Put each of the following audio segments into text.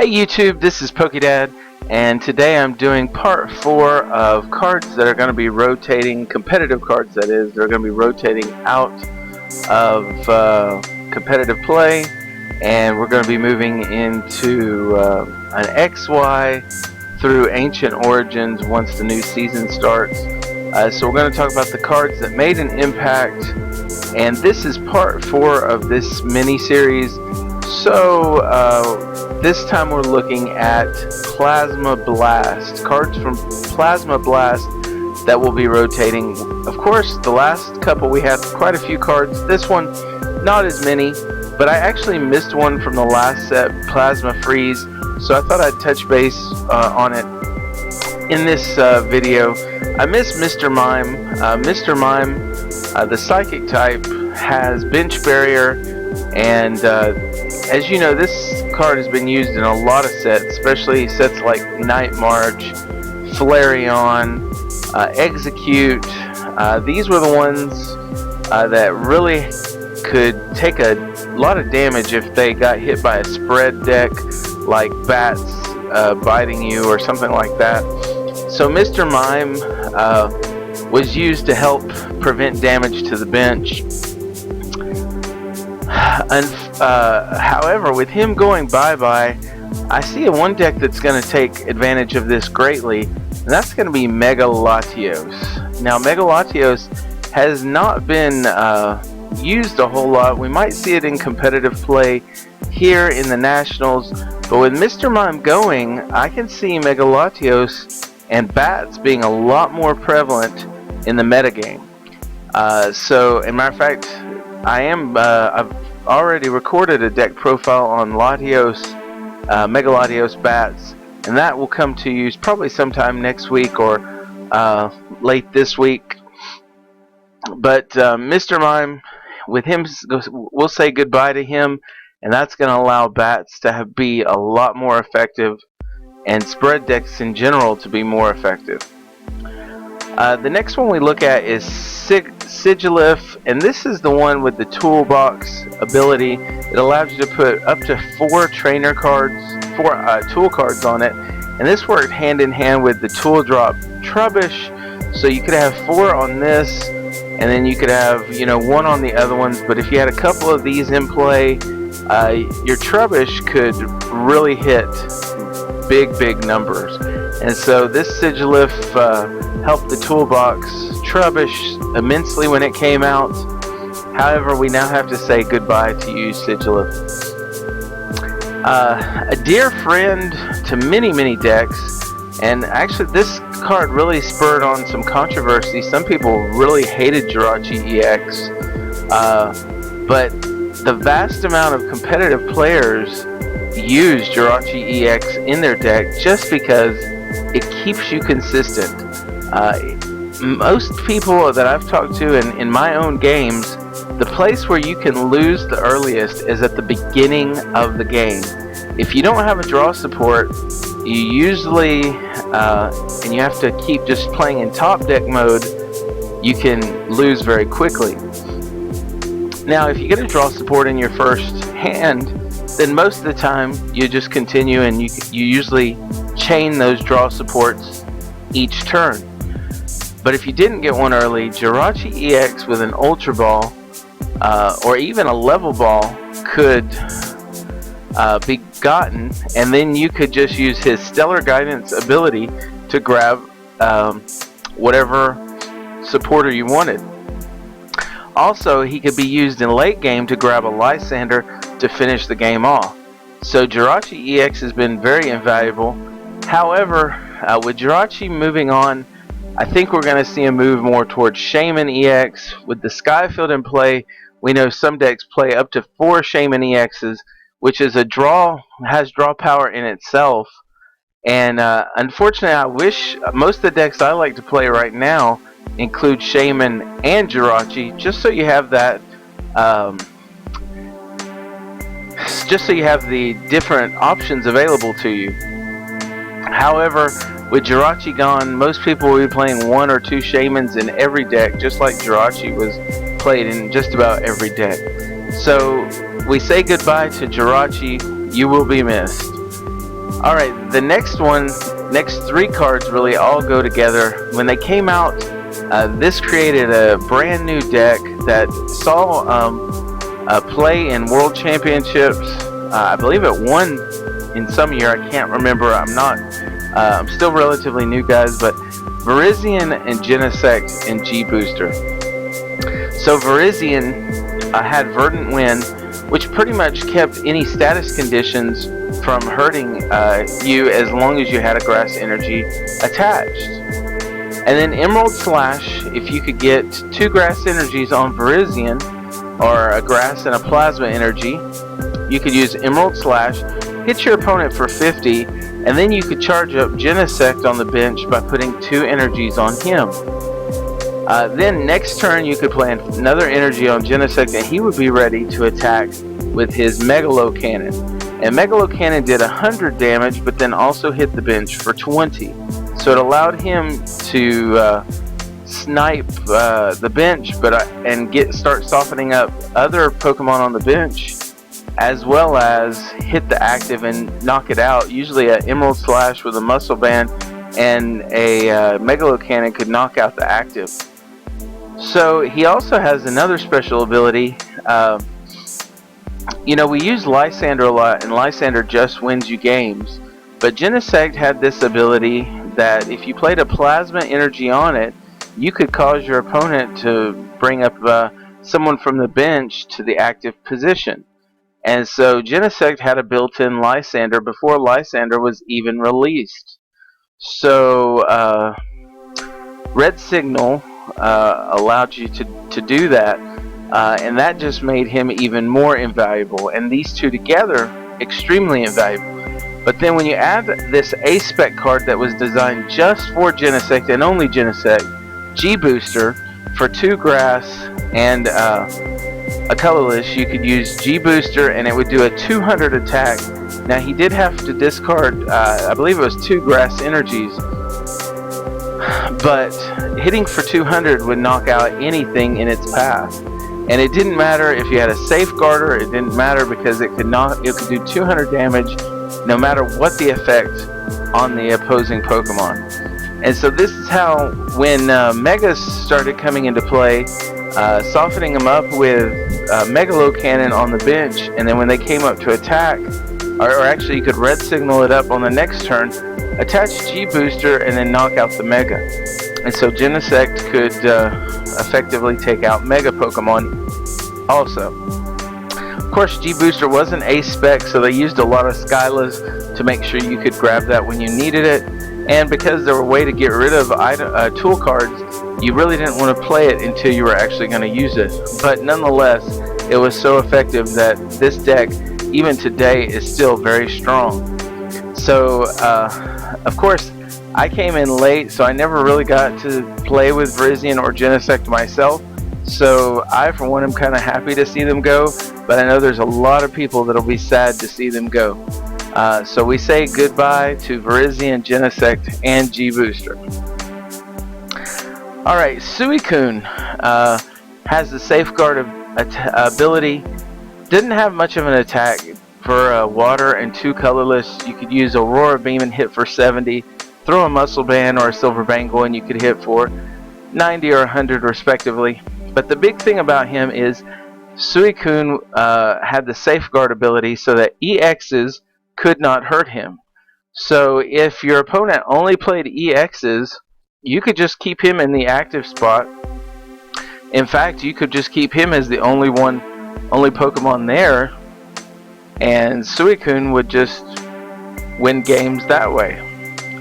Hey YouTube, this is PokeDad, and today I'm doing part 4 of cards that are going to be rotating, competitive cards that is, they're going to be rotating out of competitive play, and we're going to be moving into an XY through Ancient Origins once the new season starts. So we're going to talk about the cards that made an impact, and this is part 4 of this mini-series. So this time we're looking at Plasma Blast, cards from Plasma Blast that will be rotating. Of course, the last couple we had quite a few cards. This one, not as many, but I actually missed one from the last set, Plasma Freeze, so I thought I'd touch base on it in this video. I missed Mr. Mime. Mr. Mime, the Psychic type, has Bench Barrier, and as you know, this card has been used in a lot of sets, especially sets like Night March, Flareon, Execute. These were the ones that really could take a lot of damage if they got hit by a spread deck like bats biting you or something like that. So Mr. Mime was used to help prevent damage to the bench. However, with him going bye-bye, I see one deck that's going to take advantage of this greatly, and that's going to be Mega Latios. Now, Mega Latios has not been used a whole lot. We might see it in competitive play here in the Nationals, but with Mr. Mime going, I can see Mega Latios and bats being a lot more prevalent in the metagame. So, as a matter of fact, I've already recorded a deck profile on Latios, Mega Latios bats, and that will come to you probably sometime next week or late this week. But Mr. Mime, with him, we'll say goodbye to him, and that's going to allow bats to be a lot more effective, and spread decks in general to be more effective. The next one we look at is Sigilyph, and this is the one with the toolbox ability. It allows you to put up to 4 trainer cards, 4 tool cards on it, and this worked hand in hand with the tool drop Trubbish. So you could have 4 on this, and then you could have, you know, 1 on the other ones. But if you had a couple of these in play, your Trubbish could really hit big numbers. And so this Sigilyph helped the toolbox Trubbish immensely when it came out. However, we now have to say goodbye to you, Sigilyph. A dear friend to many decks, and actually this card really spurred on some controversy. Some people really hated Jirachi EX, but the vast amount of competitive players use Jirachi EX in their deck just because it keeps you consistent. Most people that I've talked to in my own games, the place where you can lose the earliest is at the beginning of the game. If you don't have a draw support, you usually, and you have to keep just playing in top deck mode, you can lose very quickly. Now, if you get a draw support in your first hand, then most of the time you just continue, and you usually chain those draw supports each turn. But if you didn't get one early, Jirachi EX with an Ultra Ball or even a Level Ball could be gotten, and then you could just use his Stellar Guidance ability to grab whatever supporter you wanted. Also, he could be used in late game to grab a Lysander to finish the game off. So Jirachi EX has been very invaluable. However, with Jirachi moving on, I think we're going to see a move more towards Shaman EX. With the Skyfield in play, we know some decks play up to 4 Shaman EXs, which is has draw power in itself. And unfortunately, I wish most of the decks I like to play right now include Shaman and Jirachi, just so you have that, just so you have the different options available to you. However, with Jirachi gone, most people will be playing 1 or 2 Shamans in every deck, just like Jirachi was played in just about every deck. So we say goodbye to Jirachi. You will be missed. Alright, the next three cards really all go together. When they came out, this created a brand new deck that saw play in World Championships. I believe it won in some year. I can't remember. I'm still relatively new, guys, but Virizion and Genesect and G-Booster. So Virizion had Verdant Wind, which pretty much kept any status conditions from hurting you as long as you had a grass energy attached. And then Emerald Slash, if you could get 2 grass energies on Virizion, or a grass and a plasma energy, you could use Emerald Slash, hit your opponent for 50, and then you could charge up Genesect on the bench by putting 2 energies on him. Then next turn you could play another energy on Genesect, and he would be ready to attack with his Megalo Cannon. And Megalo Cannon did 100 damage, but then also hit the bench for 20. So it allowed him to snipe the bench, and start softening up other Pokemon on the bench, as well as hit the active and knock it out. Usually an Emerald Slash with a Muscle Band and a Megalo Cannon could knock out the active. So he also has another special ability. We use Lysander a lot, and Lysander just wins you games. But Genesect had this ability that if you played a plasma energy on it, you could cause your opponent to bring up someone from the bench to the active position. And so Genesect had a built-in Lysander before Lysander was even released. So Red Signal allowed you to do that, and that just made him even more invaluable. And these two together, extremely invaluable. But then when you add this A-Spec card that was designed just for Genesect and only Genesect, G-Booster, for 2 grass and a colorless, you could use G-Booster and it would do a 200 attack. Now he did have to discard, I believe it was 2 grass energies, but hitting for 200 would knock out anything in its path. And it didn't matter if you had a Safeguarder, it didn't matter because it could do 200 damage no matter what the effect on the opposing Pokemon. And so this is how, when Megas started coming into play, softening them up with Megalo Cannon on the bench, and then when they came up to attack, or actually you could Red Signal it up on the next turn, attach G-Booster, and then knock out the Mega. And so Genesect could effectively take out Mega Pokemon also. Of course, G-Booster wasn't A-Spec, so they used a lot of Skylas to make sure you could grab that when you needed it. And because there were a way to get rid of tool cards, you really didn't want to play it until you were actually going to use it. But nonetheless, it was so effective that this deck, even today, is still very strong. So, of course, I came in late, so I never really got to play with Virizion or Genesect myself. So I, for one, am kind of happy to see them go, but I know there's a lot of people that'll be sad to see them go. So we say goodbye to Virizion, Genesect, and G-Booster. Alright, Suicune has the Safeguard ability. Didn't have much of an attack for water and 2 colorless. You could use Aurora Beam and hit for 70. Throw a Muscle Band or a Silver Bangle and you could hit for 90 or 100 respectively. But the big thing about him is Suicune had the Safeguard ability so that EXs could not hurt him. So if your opponent only played EXs, you could just keep him in the active spot. In fact, you could just keep him as the only Pokemon there, and Suicune would just win games that way.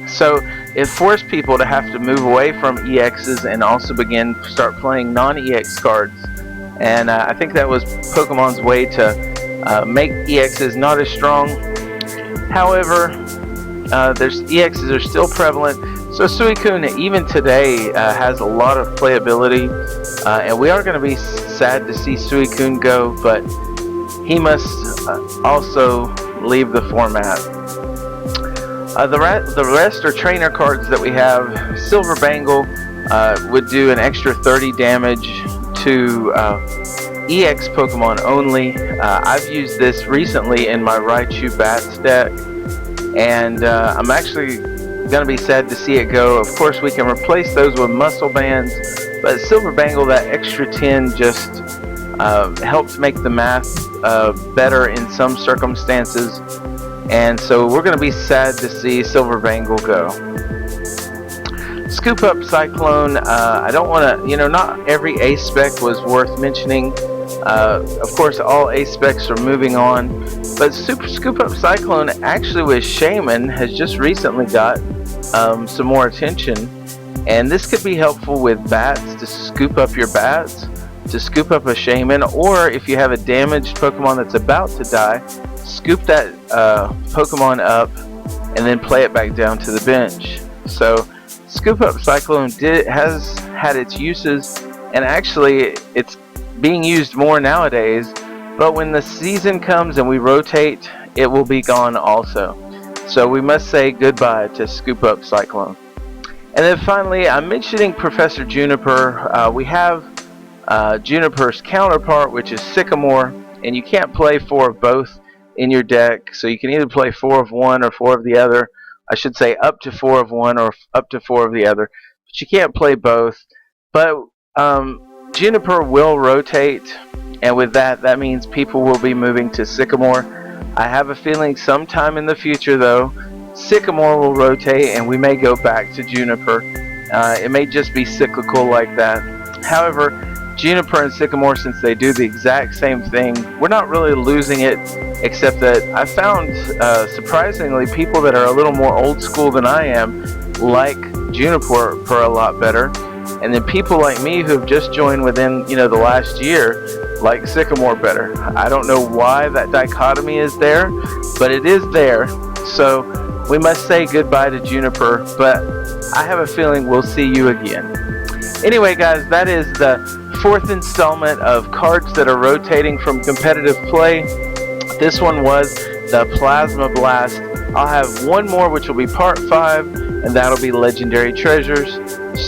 So it forced people to have to move away from EXs and also start playing non-EX cards. And I think that was Pokemon's way to make EXs not as strong. However, EXs are still prevalent, so Suicune even today has a lot of playability, and we are going to be sad to see Suicune go, but he must also leave the format. The rest are trainer cards that we have. Silver Bangle would do an extra 30 damage to EX Pokemon only. I've used this recently in my Raichu Bats deck, and I'm actually going to be sad to see it go. Of course, we can replace those with muscle bands, but Silver Bangle, that extra 10 just helps make the math better in some circumstances, and so we're going to be sad to see Silver Bangle go. Scoop Up Cyclone, I don't want to, not every ace spec was worth mentioning. Of course, all ace specs are moving on, but Scoop Up Cyclone, actually with Shaman, has just recently got some more attention, and this could be helpful with bats, to scoop up your bats, to scoop up a Shaman, or if you have a damaged Pokemon that's about to die, scoop that Pokemon up and then play it back down to the bench. So Scoop Up Cyclone has had its uses, and actually it's being used more nowadays, but when the season comes and we rotate, it will be gone also. So we must say goodbye to Scoop Up Cyclone. And then finally, I'm mentioning Professor Juniper. We have Juniper's counterpart, which is Sycamore, and you can't play 4 of both in your deck, so you can either play 4 of one or 4 of the other. I should say up to 4 of one or up to 4 of the other, but you can't play both. But Juniper will rotate, and with that means people will be moving to Sycamore. I have a feeling sometime in the future, though, Sycamore will rotate and we may go back to Juniper. It may just be cyclical like that. However, Juniper and Sycamore, since they do the exact same thing, we're not really losing it, except that I found surprisingly people that are a little more old school than I am like Juniper a lot better, and then people like me who have just joined within the last year like Sycamore better. I don't know why that dichotomy is there, but it is there. So we must say goodbye to Juniper, but I have a feeling we'll see you again. Anyway, guys, that is the 4th installment of cards that are rotating from competitive play. This one was the Plasma Blast. I'll have one more, which will be part 5, and that'll be Legendary Treasures.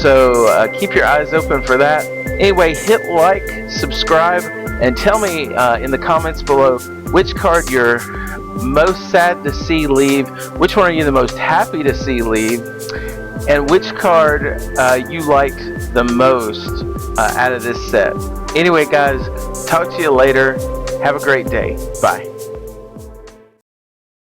So keep your eyes open for that. Anyway, hit like, subscribe, and tell me in the comments below which card you're most sad to see leave, which one are you the most happy to see leave, and which card you liked the most out of this set. Anyway, guys, talk to you later. Have a great day. Bye.